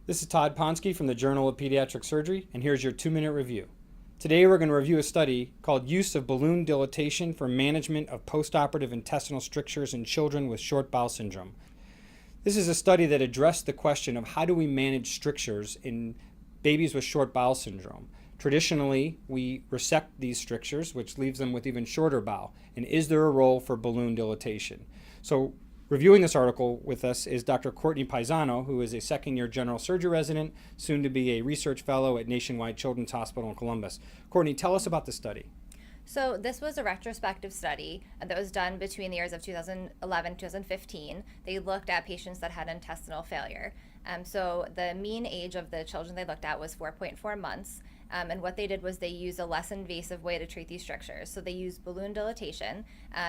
This is Todd Ponsky from the Journal of Pediatric Surgery, and here's your 2-minute review. Today we're going to review a study called Use of Balloon Dilatation for Management of Postoperative Intestinal Strictures in Children with Short Bowel Syndrome. This is a study that addressed the question of how do we manage strictures in babies with short bowel syndrome. Traditionally, we resect these strictures, which leaves them with even shorter bowel. And is there a role for balloon dilatation? So, reviewing this article with us is Dr. Courtney Paisano, who is a second-year general surgery resident, soon to be a research fellow at Nationwide Children's Hospital in Columbus. Courtney, tell us about the study. So this was a retrospective study that was done between the years of 2011 and 2015. They looked at patients that had intestinal failure. So the mean age of the children they looked at was 4.4 months. And what they did was they used a less invasive way to treat these strictures. So they used balloon dilatation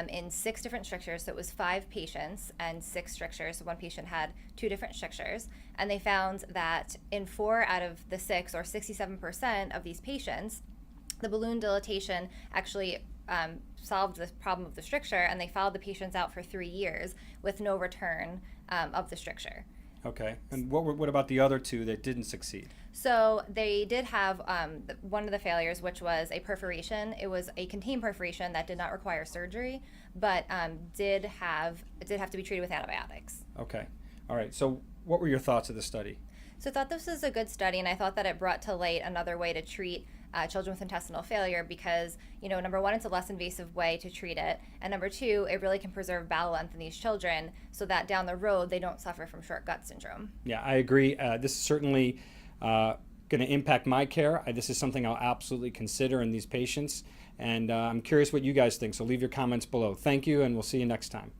in 6 different strictures. So it was 5 patients and 6 strictures. So one patient had 2 different strictures. And they found that in 4 out of the 6, or 67% of these patients, the balloon dilatation actually solved the problem of the stricture, and they followed the patients out for 3 years with no return of the stricture. Okay, and what about the other 2 that didn't succeed? So they did have one of the failures, which was a perforation. It was a contained perforation that did not require surgery, but did have to be treated with antibiotics. Okay, all right, so what were your thoughts of the study? So I thought this was a good study, and I thought that it brought to light another way to treat children with intestinal failure because, number one, it's a less invasive way to treat it, and number 2, it really can preserve bowel length in these children so that down the road they don't suffer from short gut syndrome. Yeah, I agree. This is certainly going to impact my care. This is something I'll absolutely consider in these patients, and I'm curious what you guys think, so leave your comments below. Thank you, and we'll see you next time.